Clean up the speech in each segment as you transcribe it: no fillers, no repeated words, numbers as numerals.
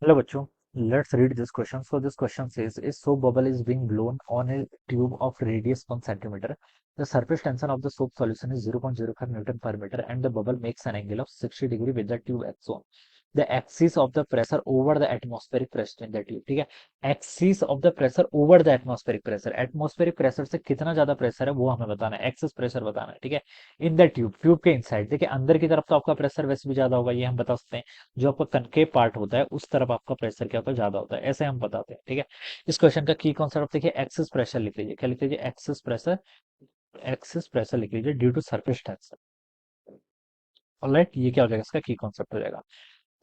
Hello bachcho, let's read this question. So this question says, a soap bubble is being blown on a tube of radius 1 centimeter. The surface tension of the soap solution is 0.05 Newton per meter and the bubble makes an angle of 60 degree with the tube x on. The axis of the pressure over the atmospheric pressure in the tube. ठीक है, axis of the pressure over the atmospheric pressure से कितना ज्यादा pressure है वो हमें बताना है, एक्सेस प्रेशर बताना है। ठीक है, इन द ट्यूब के इनसाइड देखिए अंदर की तरफ तो आपका प्रेशर वैसे भी ज्यादा होगा, ये हम बता सकते हैं। जो आपका कनकेव पार्ट होता है उस तरफ आपका प्रेशर क्या होता है, ज्यादा होता है, ऐसे हम बताते हैं। ठीक है, इस क्वेश्चन का की कॉन्सेप्ट देखिए, एक्सेस प्रेशर लिख लीजिए। क्या लिख लीजिए? एक्सेस प्रेशर लिख लीजिए due to surface tension. Alright, ये क्या हो जाएगा, इसका की कॉन्सेप्ट हो जाएगा।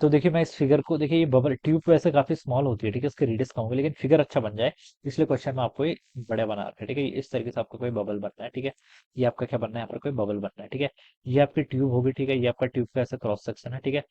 तो देखिए मैं इस फिगर को, देखिए ये बबल ट्यूब वैसे काफी स्मॉल होती है, ठीक है, इसके रेडियस कम होगी, लेकिन फिगर अच्छा बन जाए इसलिए क्वेश्चन में आपको ये बड़ा बना रखा है। ठीक है, इस तरीके से आपको कोई बबल बनना है। ठीक है, ये आपका क्या बनना है, यहाँ पर कोई बबल बनना है। ठीक है, ये आपकी ट्यूब होगी। ठीक है, ये आपका ट्यूब का ऐसा क्रॉस सेक्शन है। ठीक है,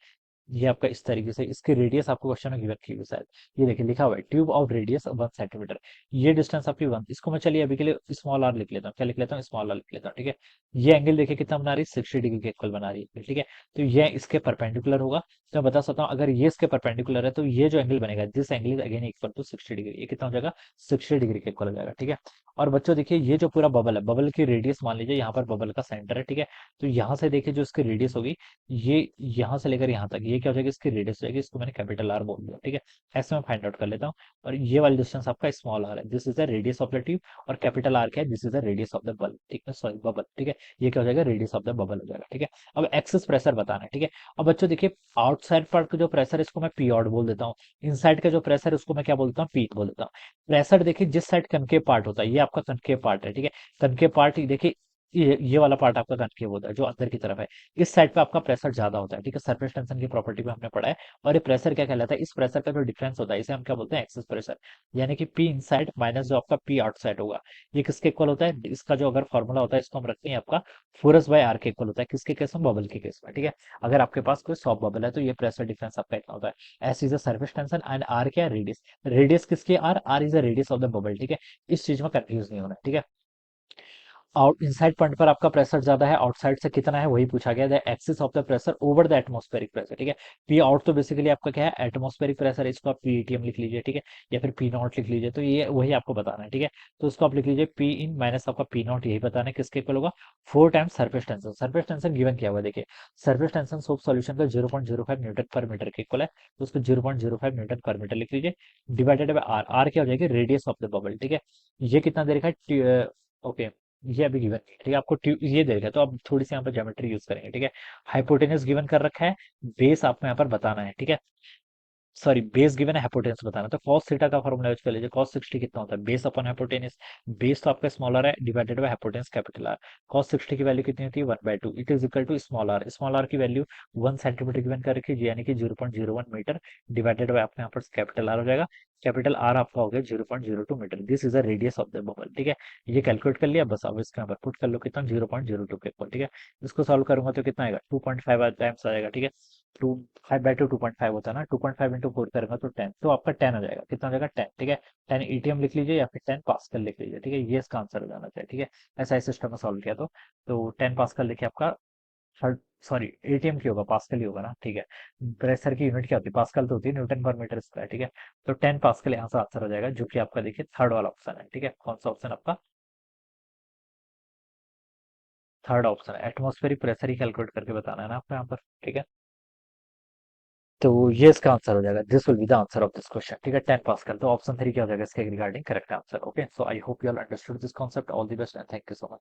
ये आपका इस तरीके से, इसकी रेडियस आपको क्वेश्चन में गिवन की हुई शायद, ये देखिए लिखा हुआ है ट्यूब ऑफ रेडियस 1 सेंटीमीटर। ये डिस्टेंस आपकी 1, इसको मैं चलिए अभी के लिए स्मॉल आर लिख लेता हूँ। क्या लिख लेता हूँ? स्मॉल आर लिख लेता हूँ। ठीक है, ये एंगल देखिए कितना बना रही है, 60 डिग्री के इक्वल बना रही है। ठीक है, तो ये इसके परपेंडिकुलर होगा। तो मैं बता सकता हूँ अगर ये इसके परपेंडिकुलर है तो ये जो एंगल बनेगा, this angle is again equal to 60 degree, ये कितना हो जाएगा, 60 डिग्री के इक्वल हो जाएगा। ठीक है, और बच्चों देखिए ये जो पूरा बबल है, बबल की रेडियस मान लीजिए यहाँ पर बबल का सेंटर है। ठीक है, तो यहाँ से देखिए जो इसकी रेडियस होगी, ये यहाँ से लेकर यहाँ तक, ये क्या हो जाएगी, इसकी रेडियस हो जाएगी। इसको मैंने कैपिटल आर बोल दिया। ठीक है, ऐसे मैं फाइंड आउट कर लेता हूँ। और ये वाली डिस्टेंस आपका स्मॉल आर है, this is the radius of the tube. और कैपिटल आर क्या है, this is the radius of the bulb. ठीक है, सॉरी बबल। ठीक है, ये क्या हो जाएगा, रेडियस ऑफ द बबल हो जाएगा। ठीक है, अब एक्सेस प्रेशर बताना है। ठीक है, अब बच्चों देखिए आउटसाइड पार्ट का जो प्रेशर है इसको मैं पी आउट बोल देता हूँ, इनसाइड का जो प्रेशर है उसको मैं क्या बोलता हूँ, पी बोल देता हूँ। प्रेशर देखिए जिस साइड कनकेव पार्ट होता है, ये आपका कनकेव पार्ट है। ठीक है, कनकेव पार्ट देखिए, ये वाला पार्ट आपका कनकेव होता है जो अंदर की तरफ है, इस साइड पे आपका प्रेशर ज्यादा होता है। ठीक है, सरफेस टेंशन की प्रॉपर्टी में हमने पढ़ा है। और ये प्रेशर क्या कहलाता है, इस प्रेशर का जो डिफरेंस होता है इसे हम क्या बोलते हैं, एक्सेस प्रेशर। यानी कि पी इनसाइड माइनस जो आपका पी आउटसाइड होगा, ये किसके इक्वल होता है, इसका जो अगर फॉर्मूला होता है इसको हम रखते हैं आपका फोरस बाय आर के इक्वल होता है, किसके केस में, बबल के केस में। ठीक है, अगर आपके पास कोई सॉफ्ट बबल है तो ये प्रेशर डिफरेंस आपका इतना होता है। S is a surface tension and R क्या है, रेडियस। रेडियस किसकी, R, R is a radius of the bubble. ठीक है, इस चीज में कंफ्यूज नहीं होना है। ठीक है, आउट इनसाइड पॉइंट पर आपका प्रेशर ज्यादा है, आउटसाइड से कितना है वही पूछा गया, the axis of the pressure over the atmospheric pressure. ठीक है, पी आउट तो बेसिकली आपका क्या है, एटमॉस्फेरिक प्रेशर, इसको आप पीएटीएम लिख लीजिए। ठीक है, या फिर पी नॉट लिख लीजिए, तो ये वही आपको बताना है। ठीक है, तो उसको आप लिख लीजिए पी इन माइनस आपका पी नॉट, यही बताना है किसके इक्वल होगा, 4 times surface tension. Surface tension given किया हुआ है देखिए, सरफेस टेंशन सोप सॉल्यूशन का 0.05 न्यूटन पर मीटर के इक्वल है, तो उसको 0.05 न्यूटन पर मीटर लिख लीजिए, डिवाइडेड बाय आर। आर क्या हो जाएगी, रेडियस ऑफ द बबल। ठीक है, ये कितना दे रखा है, ओके, ये अभी गिवन है। ठीक है, आपको ये दे रखा है तो आप थोड़ी सी यहाँ पर ज्योमेट्री यूज करेंगे। ठीक है, हाइपोटेनस गिवन कर रखा है, बेस आपको यहाँ पर बताना है। ठीक है, सॉरी बेस गिवन है, हाइपोटेनस बताना है। तो cos थीटा का फॉर्मूला यूज कर लीजिए, cos 60 कितना होता है, बेस अपॉन हाइपोटेनस। बेस तो आपका स्मॉल है, divided by hypotenuse capital R. cos 60 की वैल्यू कितनी होती है, 1/2। It is equal to small R, small R की वैल्यू 1 सेंटीमीटर गिवन कर रखी है, यानी कि 0.01 मीटर, डिवाइडेड बाय आपका यहाँ पर कैपिटल आर हो जाएगा। कैपिटल आर आपका हो गया 0.02 metre, this is the radius of the bubble. ठीक है, ये कैलकुलेट कर लिया, बस अब इसके यहाँ पर पुट कर लो कितना, 0.02 के इक्वल। ठीक है, इसको सॉल्व करूंगा तो कितना आएगा, 2.5 टाइम्स आएगा। ठीक है, 5/2 2.5 होता है ना, 2.5 इंटू 4 करेंगे तो 10, तो आपका 10 हो जाएगा, कितना हो जाएगा, 10। ठीक है, 10 ईटीएम लिख लीजिए या फिर 10 पास्कल लिख लीजिए। ठीक है, ये इसका आंसर हो जाना चाहिए। ठीक है, ऐसा इस सिस्टम में सॉल्व किया तो 10 पास्कल लिखे आपका थर्ड, सॉरी एटीएम की होगा, पास्कल ही होगा ना। ठीक है, प्रेशर की यूनिट क्या होती है, पास्कल तो होती है, न्यूटन पर मीटर स्क्वायर। ठीक है, तो 10 पास्कल यहाँ से आंसर हो जाएगा, जो कि आपका देखिए थर्ड वाला ऑप्शन है। ठीक है, कौन सा ऑप्शन आपका, थर्ड ऑप्शन है, एटमॉस्फेरिक प्रेशर ही कैलकुलेट करके बताना है ना आपको यहाँ पर। ठीक है, तो ये इसका आंसर हो जाएगा, this will be the answer of this question. ठीक है, 10 पास्कल, तो ऑप्शन 3 क्या हो जाएगा इसके regarding correct answer. Okay, so I hope you all understood this concept, all the best and thank you so much.